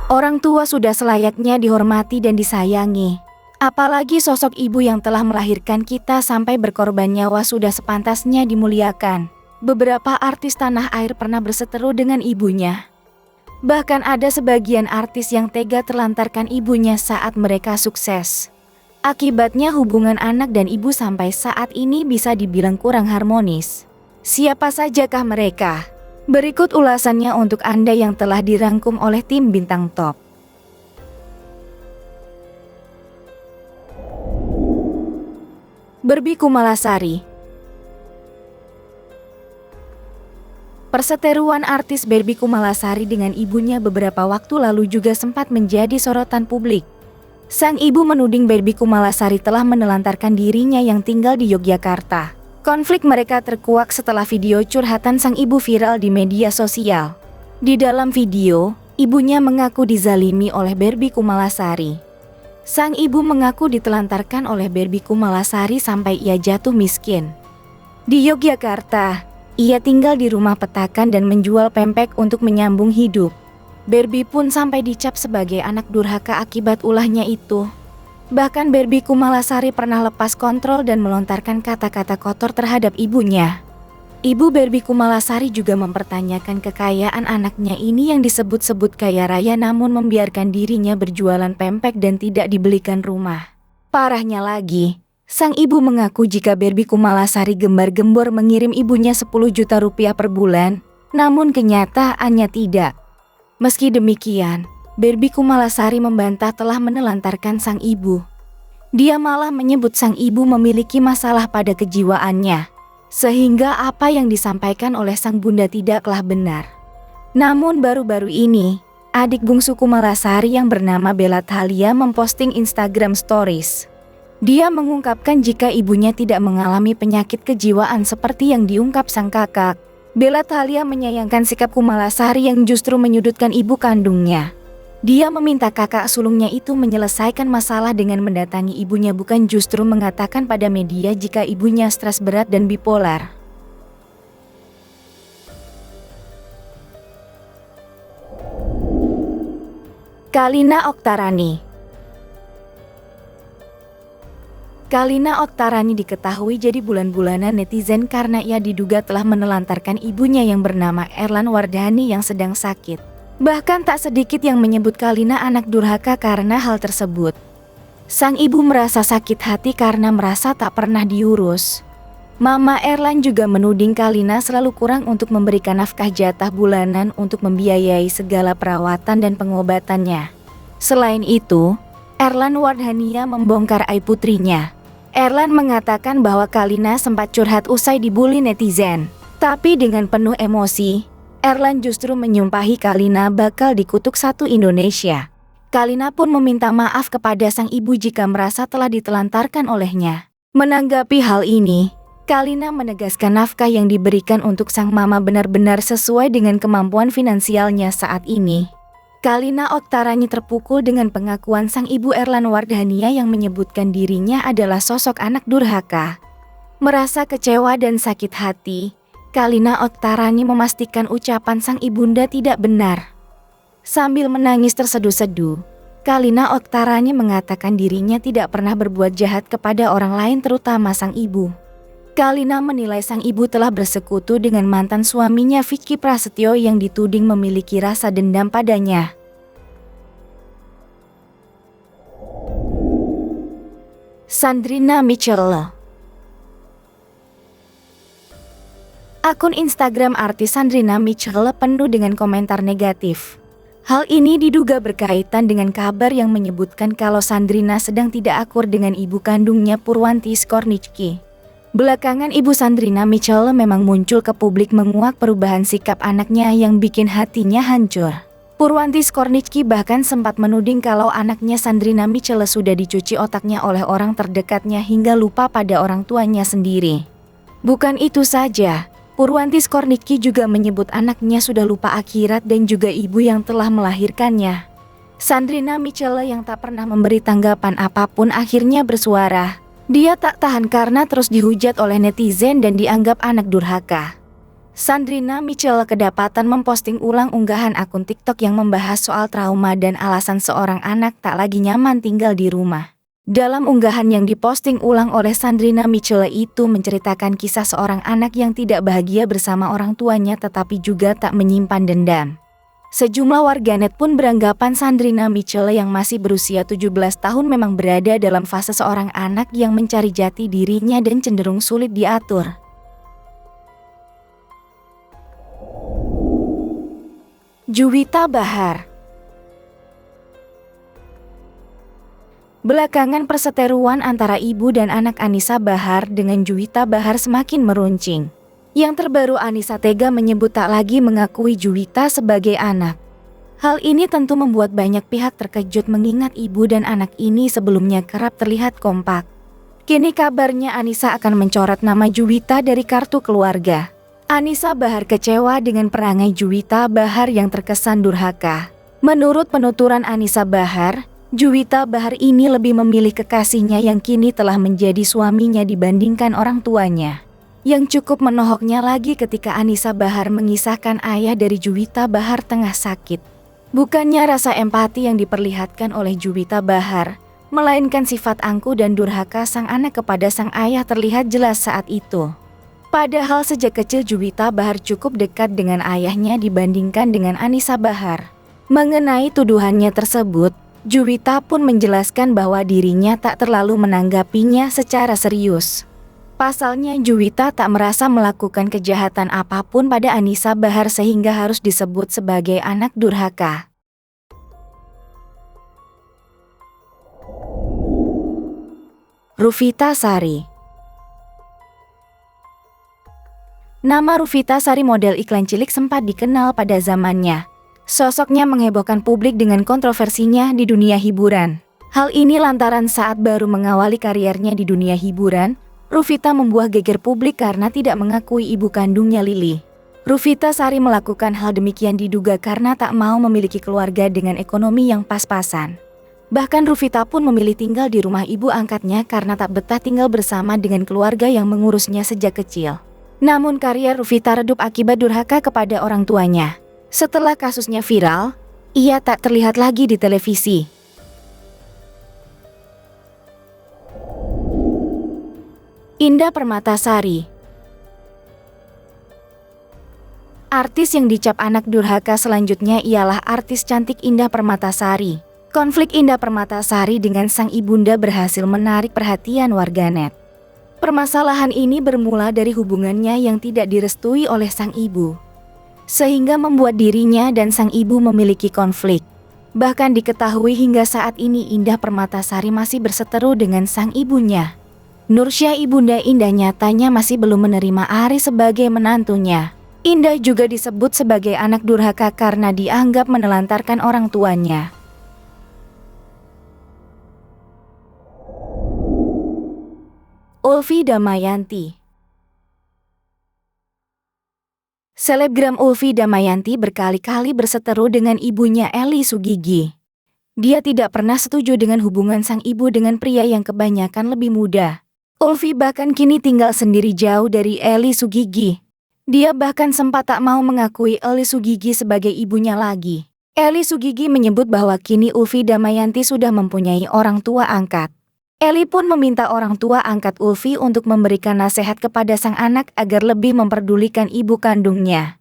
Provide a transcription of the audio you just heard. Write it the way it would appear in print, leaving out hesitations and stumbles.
Orang tua sudah selayaknya dihormati dan disayangi. Apalagi sosok ibu yang telah melahirkan kita sampai berkorban nyawa sudah sepantasnya dimuliakan. Beberapa artis tanah air pernah berseteru dengan ibunya. Bahkan ada sebagian artis yang tega terlantarkan ibunya saat mereka sukses. Akibatnya hubungan anak dan ibu sampai saat ini bisa dibilang kurang harmonis. Siapa sajakah mereka? Berikut ulasannya untuk Anda yang telah dirangkum oleh tim Bintang Top. Barbie Kumalasari. Perseteruan artis Barbie Kumalasari dengan ibunya beberapa waktu lalu juga sempat menjadi sorotan publik. Sang ibu menuding Barbie Kumalasari telah menelantarkan dirinya yang tinggal di Yogyakarta. Konflik mereka terkuak setelah video curhatan sang ibu viral di media sosial. Di dalam video, ibunya mengaku dizalimi oleh Barbie Kumalasari. Sang ibu mengaku ditelantarkan oleh Barbie Kumalasari sampai ia jatuh miskin. Di Yogyakarta, ia tinggal di rumah petakan dan menjual pempek untuk menyambung hidup. Barbie pun sampai dicap sebagai anak durhaka akibat ulahnya itu. Bahkan Barbie Kumalasari pernah lepas kontrol dan melontarkan kata-kata kotor terhadap ibunya. Ibu Barbie Kumalasari juga mempertanyakan kekayaan anaknya ini yang disebut-sebut kaya raya namun membiarkan dirinya berjualan pempek dan tidak dibelikan rumah. Parahnya lagi, sang ibu mengaku jika Barbie Kumalasari gembar-gembor mengirim ibunya 10 juta rupiah per bulan, namun kenyataannya tidak. Meski demikian, Barbie Kumalasari membantah telah menelantarkan sang ibu. Dia malah menyebut sang ibu memiliki masalah pada kejiwaannya. Sehingga apa yang disampaikan oleh sang bunda tidaklah benar. Namun baru-baru ini, adik bungsu Kumalasari yang bernama Bella Thalia memposting Instagram Stories. Dia mengungkapkan jika ibunya tidak mengalami penyakit kejiwaan seperti yang diungkap sang kakak. Bella Thalia menyayangkan sikap Kumalasari yang justru menyudutkan ibu kandungnya. Dia meminta kakak sulungnya itu menyelesaikan masalah dengan mendatangi ibunya bukan justru mengatakan pada media jika ibunya stres berat dan bipolar. Kalina Oktarani. Kalina Oktarani diketahui jadi bulan-bulanan netizen karena ia diduga telah menelantarkan ibunya yang bernama Erlan Wardhani yang sedang sakit. Bahkan tak sedikit yang menyebut Kalina anak durhaka karena hal tersebut. Sang ibu merasa sakit hati karena merasa tak pernah diurus. Mama Erlan juga menuding Kalina selalu kurang untuk memberikan nafkah jatah bulanan untuk membiayai segala perawatan dan pengobatannya. Selain itu, Erlan Wardhania membongkar aib putrinya. Erlan mengatakan bahwa Kalina sempat curhat usai dibully netizen. Tapi dengan penuh emosi, Erlan justru menyumpahi Kalina bakal dikutuk satu Indonesia. Kalina pun meminta maaf kepada sang ibu jika merasa telah ditelantarkan olehnya. Menanggapi hal ini, Kalina menegaskan nafkah yang diberikan untuk sang mama benar-benar sesuai dengan kemampuan finansialnya saat ini. Kalina Oktarani terpukul dengan pengakuan sang ibu Erlan Wardhania yang menyebutkan dirinya adalah sosok anak durhaka. Merasa kecewa dan sakit hati, Kalina Oktarani memastikan ucapan sang ibunda tidak benar. Sambil menangis terseduh-seduh, Kalina Oktarani mengatakan dirinya tidak pernah berbuat jahat kepada orang lain terutama sang ibu. Kalina menilai sang ibu telah bersekutu dengan mantan suaminya Vicky Prasetyo yang dituding memiliki rasa dendam padanya. Sandrina Michelle. Akun Instagram artis Sandrina Michelle penuh dengan komentar negatif. Hal ini diduga berkaitan dengan kabar yang menyebutkan kalau Sandrina sedang tidak akur dengan ibu kandungnya Purwanti Skornicki. Belakangan ibu Sandrina Michelle memang muncul ke publik menguak perubahan sikap anaknya yang bikin hatinya hancur. Purwanti Skornicki bahkan sempat menuding kalau anaknya Sandrina Michelle sudah dicuci otaknya oleh orang terdekatnya hingga lupa pada orang tuanya sendiri. Bukan itu saja, Purwanti Skornicki juga menyebut anaknya sudah lupa akhirat dan juga ibu yang telah melahirkannya. Sandrina Michelle yang tak pernah memberi tanggapan apapun akhirnya bersuara. Dia tak tahan karena terus dihujat oleh netizen dan dianggap anak durhaka. Sandrina Mitchell kedapatan memposting ulang unggahan akun TikTok yang membahas soal trauma dan alasan seorang anak tak lagi nyaman tinggal di rumah. Dalam unggahan yang diposting ulang oleh Sandrina Mitchell itu menceritakan kisah seorang anak yang tidak bahagia bersama orang tuanya tetapi juga tak menyimpan dendam. Sejumlah warganet pun beranggapan Sandrina Mitchell yang masih berusia 17 tahun memang berada dalam fase seorang anak yang mencari jati dirinya dan cenderung sulit diatur. Juwita Bahar. Belakangan perseteruan antara ibu dan anak Anisa Bahar dengan Juwita Bahar semakin meruncing. Yang terbaru, Anisa tega menyebut tak lagi mengakui Juwita sebagai anak. Hal ini tentu membuat banyak pihak terkejut mengingat ibu dan anak ini sebelumnya kerap terlihat kompak. Kini kabarnya Anisa akan mencoret nama Juwita dari kartu keluarga. Anisa Bahar kecewa dengan perangai Juwita Bahar yang terkesan durhaka. Menurut penuturan Anisa Bahar, Juwita Bahar ini lebih memilih kekasihnya yang kini telah menjadi suaminya dibandingkan orang tuanya. Yang cukup menohoknya lagi ketika Anisa Bahar mengisahkan ayah dari Juwita Bahar tengah sakit. Bukannya rasa empati yang diperlihatkan oleh Juwita Bahar, melainkan sifat angkuh dan durhaka sang anak kepada sang ayah terlihat jelas saat itu. Padahal sejak kecil Juwita Bahar cukup dekat dengan ayahnya dibandingkan dengan Anisa Bahar. Mengenai tuduhannya tersebut, Juwita pun menjelaskan bahwa dirinya tak terlalu menanggapinya secara serius. Pasalnya Juwita tak merasa melakukan kejahatan apapun pada Anisa Bahar sehingga harus disebut sebagai anak durhaka. Rufita Sari. Nama Rufita Sari model iklan cilik sempat dikenal pada zamannya. Sosoknya menghebohkan publik dengan kontroversinya di dunia hiburan. Hal ini lantaran saat baru mengawali kariernya di dunia hiburan, Rufita membuat geger publik karena tidak mengakui ibu kandungnya Lili. Rufita Sari melakukan hal demikian diduga karena tak mau memiliki keluarga dengan ekonomi yang pas-pasan. Bahkan Rufita pun memilih tinggal di rumah ibu angkatnya karena tak betah tinggal bersama dengan keluarga yang mengurusnya sejak kecil. Namun karier Rufita redup akibat durhaka kepada orang tuanya. Setelah kasusnya viral, ia tak terlihat lagi di televisi. Indah Permatasari. Artis yang dicap anak durhaka selanjutnya ialah artis cantik Indah Permatasari. Konflik Indah Permatasari dengan sang ibunda berhasil menarik perhatian warganet. Permasalahan ini bermula dari hubungannya yang tidak direstui oleh sang ibu, sehingga membuat dirinya dan sang ibu memiliki konflik. Bahkan diketahui hingga saat ini Indah Permatasari masih berseteru dengan sang ibunya. Nursyah ibunda Indah nyatanya masih belum menerima Ari sebagai menantunya. Indah juga disebut sebagai anak durhaka karena dianggap menelantarkan orang tuanya. Ulfi Damayanti. Selebgram Ulfi Damayanti berkali-kali berseteru dengan ibunya Eli Sugigi. Dia tidak pernah setuju dengan hubungan sang ibu dengan pria yang kebanyakan lebih muda. Ulfi bahkan kini tinggal sendiri jauh dari Eli Sugigi. Dia bahkan sempat tak mau mengakui Eli Sugigi sebagai ibunya lagi. Eli Sugigi menyebut bahwa kini Ulfi Damayanti sudah mempunyai orang tua angkat. Eli pun meminta orang tua angkat Ulfi untuk memberikan nasihat kepada sang anak agar lebih memperdulikan ibu kandungnya.